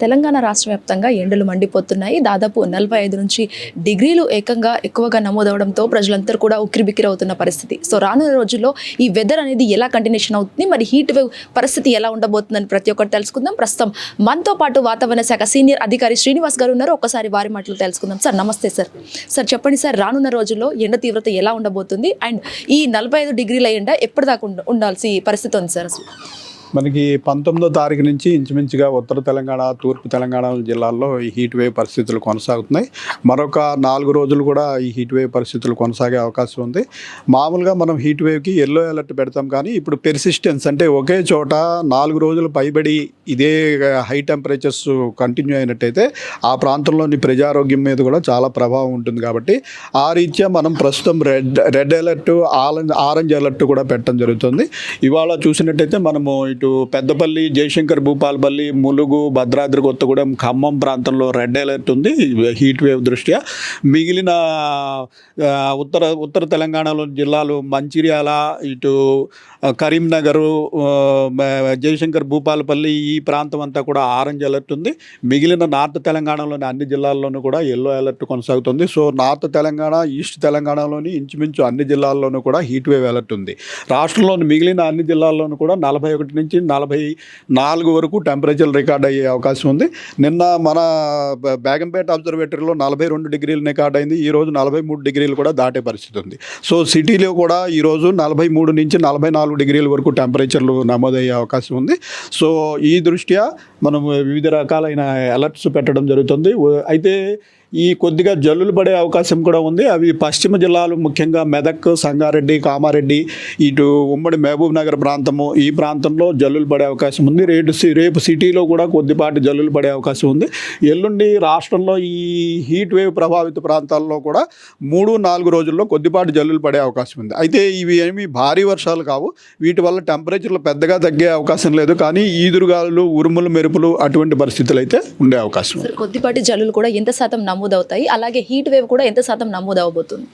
తెలంగాణ రాష్ట్ర వ్యాప్తంగా ఎండలు మండిపోతున్నాయి. దాదాపు 45 నుంచి డిగ్రీలు ఏకంగా ఎక్కువగా నమోదవడంతో ప్రజలందరూ కూడా ఉక్కిరిబిక్కిరి అవుతున్న పరిస్థితి. సో రానున్న రోజుల్లో ఈ వెదర్ అనేది ఎలా కంటిన్యూషన్ అవుతుంది, మరి హీట్ వేవ్ పరిస్థితి ఎలా ఉండబోతుందని ప్రతి ఒక్కటి తెలుసుకుందాం. ప్రస్తుతం మనతో పాటు వాతావరణ శాఖ సీనియర్ అధికారి శ్రీనివాస్ గారు ఉన్నారు. ఒక్కసారి వారి మాటలు తెలుసుకుందాం. సార్ నమస్తే సార్. సార్ చెప్పండి సార్, రానున్న రోజుల్లో ఎండ తీవ్రత ఎలా ఉండబోతుంది అండ్ ఈ 45 డిగ్రీల ఎండ ఎప్పటిదాకా ఉండాల్సి పరిస్థితి ఉంది సార్? అసలు మనకి 19వ తారీఖు నుంచి ఇంచుమించుగా ఉత్తర తెలంగాణ, తూర్పు తెలంగాణ జిల్లాల్లో ఈ హీట్ వేవ్ పరిస్థితులు కొనసాగుతున్నాయి. మరొక 4 రోజులు కూడా ఈ హీట్ వేవ్ పరిస్థితులు కొనసాగే అవకాశం ఉంది. మామూలుగా మనం హీట్ వేవ్కి ఎల్లో అలర్ట్ పెడతాం, కానీ ఇప్పుడు పెర్సిస్టెన్స్ అంటే ఒకే చోట 4 రోజులు పైబడి ఇదే హై టెంపరేచర్స్ కంటిన్యూ అయినట్టయితే ఆ ప్రాంతంలోని ప్రజారోగ్యం మీద కూడా చాలా ప్రభావం ఉంటుంది. కాబట్టి ఆ రీత్యా మనం ప్రస్తుతం రెడ్ అలర్ట్, ఆరెంజ్ అలర్ట్ కూడా పెట్టడం జరుగుతుంది. ఇవాళ చూసినట్టయితే మనము ఇటు పెద్దపల్లి, జయశంకర్ భూపాలపల్లి, ములుగు, భద్రాద్రి కొత్తగూడెం, ఖమ్మం ప్రాంతంలో రెడ్ అలర్ట్ ఉంది హీట్ వేవ్ దృష్ట్యా. మిగిలిన ఉత్తర తెలంగాణలోని జిల్లాలు మంచిర్యాల, ఇటు కరీంనగరు, జయశంకర్ భూపాలపల్లి ఈ ప్రాంతం అంతా కూడా ఆరెంజ్ అలర్ట్ ఉంది. మిగిలిన నార్త్ తెలంగాణలోని అన్ని జిల్లాల్లోనూ కూడా ఎల్లో అలర్ట్ కొనసాగుతుంది. సో నార్త్ తెలంగాణ, ఈస్ట్ తెలంగాణలోని ఇంచుమించు అన్ని జిల్లాల్లోనూ కూడా హీట్ వేవ్ అలర్ట్ ఉంది. రాష్ట్రంలోని మిగిలిన అన్ని జిల్లాల్లోనూ కూడా 41 నుంచి 44 వరకు టెంపరేచర్ రికార్డ్ అయ్యే అవకాశం ఉంది. నిన్న మన బేగంపేట అబ్జర్వేటరీలో 42 డిగ్రీలు రికార్డ్ అయింది. ఈరోజు 43 డిగ్రీలు కూడా దాటే పరిస్థితి ఉంది. సో సిటీలో కూడా ఈరోజు 43 నుంచి 44 డిగ్రీల వరకు టెంపరేచర్లు నమోదయ్యే అవకాశం ఉంది. సో ఈ దృష్ట్యా మనం వివిధ రకాలైన అలర్ట్స్ పెట్టడం జరుగుతుంది. అయితే ఈ కొద్దిగా జల్లులు పడే అవకాశం కూడా ఉంది. అవి పశ్చిమ జిల్లాలు, ముఖ్యంగా మెదక్, సంగారెడ్డి, కామారెడ్డి, ఇటు ఉమ్మడి మహబూబ్ నగర్ ప్రాంతము, ఈ ప్రాంతంలో జల్లులు పడే అవకాశం ఉంది. రేపు సిటీలో కూడా కొద్దిపాటి జల్లులు పడే అవకాశం ఉంది. ఎల్లుండి రాష్ట్రంలో ఈ హీట్ వేవ్ ప్రభావిత ప్రాంతాల్లో కూడా 3-4 రోజుల్లో కొద్దిపాటి జల్లులు పడే అవకాశం ఉంది. అయితే ఇవి ఏమి భారీ వర్షాలు కావు. వీటి వల్ల టెంపరేచర్లు పెద్దగా తగ్గే అవకాశం లేదు. కానీ ఈదురుగాలు, ఉరుములు, మెరుపులు అటువంటి పరిస్థితులు అయితే ఉండే అవకాశం ఉంది. కొద్దిపాటి జల్లులు కూడా ఎంత శాతం నమోదవుతాయి, అలాగే హీట్ వేవ్ కూడా ఎంత శాతం నమోదవబోతుంది?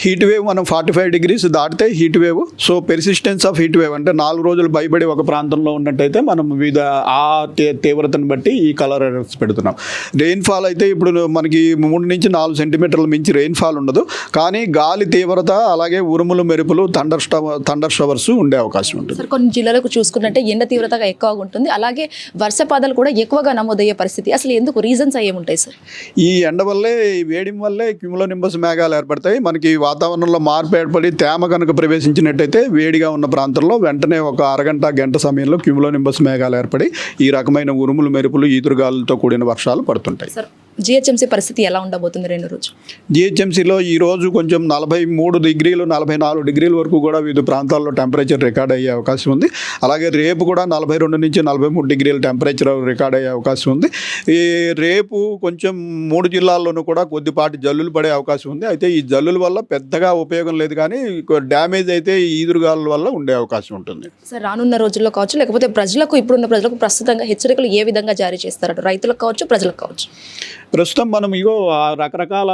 హీట్ వేవ్ మనం 45 డిగ్రీస్ దాటితే heat wave. So persistence of heat wave అంటే 4 రోజులు భయపడి ఒక ప్రాంతంలో ఉన్నట్టయితే మనం వివిధ ఆ తీవ్రతను బట్టి ఈ కలర్ అలర్ట్స్ పెడుతున్నాం. రెయిన్ఫాల్ అయితే ఇప్పుడు మనకి 3 నుంచి 4 సెంటీమీటర్ల మించి రెయిన్ఫాల్ ఉండదు. కానీ గాలి తీవ్రత, అలాగే ఉరుములు, మెరుపులు, థండర్ షవర్స్ ఉండే అవకాశం ఉంటుంది. సార్ కొన్ని జిల్లాలకు చూసుకున్నట్టే ఎండ తీవ్రతగా ఎక్కువగా ఉంటుంది, అలాగే వర్షపాతాలు కూడా ఎక్కువగా నమోదయ్యే పరిస్థితి. అసలు ఎందుకు, రీజన్స్ ఏముంటాయి సార్? ఈ ఎండ వల్లే, ఈ వేడిం వల్లే క్యూములోనింబస్ మేఘాలు ఏర్పడతాయి. మనకి వాతావరణంలో మార్పు ఏర్పడి తేమ కనుక ప్రవేశించినట్టయితే వేడిగా ఉన్న ప్రాంతంలో వెంటనే ఒక అరగంట, గంట సమయంలో క్యూములోనింబస్ మేఘాలు ఏర్పడి ఈ రకమైన ఉరుములు, మెరుపులు, ఈదురుగాలులతో కూడిన వర్షాలు పడుతుంటాయి. జిహెచ్ఎంసీ పరిస్థితి ఎలా ఉండబోతుంది రెండు రోజు? జిహెచ్ఎంసీలో ఈరోజు కొంచెం 43 డిగ్రీలు, 44 డిగ్రీల వరకు కూడా వివిధ ప్రాంతాల్లో టెంపరేచర్ రికార్డ్ అయ్యే అవకాశం ఉంది. అలాగే రేపు కూడా 42 నుంచి 43 డిగ్రీల టెంపరేచర్ రికార్డ్ అయ్యే అవకాశం ఉంది. ఈ రేపు కొంచెం 3 జిల్లాల్లోనూ కూడా కొద్దిపాటి జల్లులు పడే అవకాశం ఉంది. అయితే ఈ జల్లుల వల్ల పెద్దగా ఉపయోగం లేదు, కానీ డ్యామేజ్ అయితే ఈ ఈదురుగాల వల్ల ఉండే అవకాశం ఉంటుంది. సార్ రానున్న రోజుల్లో కావచ్చు, లేకపోతే ప్రజలకు, ఇప్పుడున్న ప్రజలకు ప్రస్తుతంగా హెచ్చరికలు ఏ విధంగా జారీ చేస్తారట? రైతులకు కావచ్చు, ప్రజలకు కావచ్చు? ప్రస్తుతం మనం రకరకాల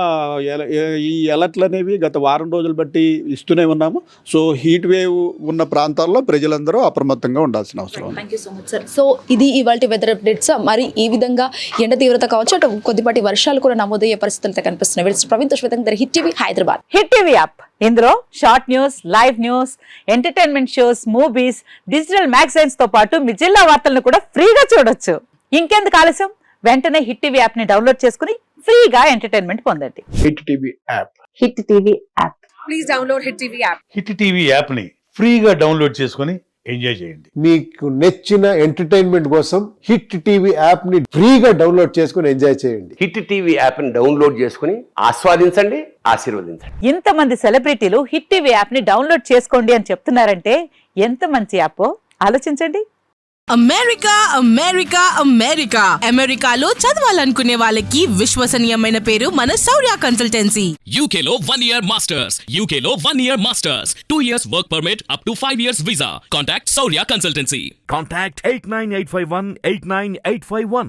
ఈ అలర్ట్లు అనేవి గత వారం రోజులు బట్టి ఇస్తూనే ఉన్నాము. సో హీట్ వేవ్ ఉన్న ప్రాంతాల్లో ప్రజలందరూ అప్రమత్తంగా ఉండాల్సిన అవసరం ఉంది. Thank you so much sir. So ఇది ఇవాళ వెదర్ అప్డేట్స్. మరి ఈ విధంగా ఎండ తీవ్రత కావచ్చు, అటు కొద్దిపాటి వర్షాలు కూడా నమోదయ్యే పరిస్థితులు కనిపిస్తున్నాయి. ప్రవీణ్ తో శ్వేతంగా hit TV Hyderabad. Hit TV app, ఇందులో short news, live news, entertainment shows, movies, digital magazines తో పాటు మీ జిల్లా వార్తలను కూడా ఫ్రీగా చూడొచ్చు. ఇంకెందుకు ఆలస్యం, వెంటనే హిట్ టీవీ యాప్ ని డౌన్లోడ్ చేసుకుని ఫ్రీగా ఎంటర్టైన్మెంట్ పొందండి. Hit TV app. Hit TV app. Please download hit TV app. Hit TV app ని ఫ్రీగా డౌన్లోడ్ చేసుకుని ఎంజాయ్ చేయండి. మీకు నచ్చిన ఎంటర్టైన్మెంట్ కోసం హిట్ టీవీ యాప్ ని ఫ్రీగా డౌన్లోడ్ చేసుకుని ఎంజాయ్ చేయండి. హిట్ టీవీ యాప్ ని డౌన్లోడ్ చేసుకుని ఆస్వాదించండి, ఆశీర్వదించండి. ఇంతమంది సెలబ్రిటీలు హిట్ టీవీ యాప్ ని డౌన్లోడ్ చేసుకోండి అని చెప్తున్నారంటే ఎంత మంచి యాప్ ఆలోచించండి. అమెరికా అమెరికా అమెరికా అమెరికాలో చదవాలనుకునే వాళ్ళకి విశ్వసనీయమైన పేరు మన శౌర్య కన్సల్టెన్సీ. UK లో 1 year masters, UK లో 1 year masters, 2 years work permit up to 5 years visa. Contact Saurya Consultancy. Contact 89851 89851.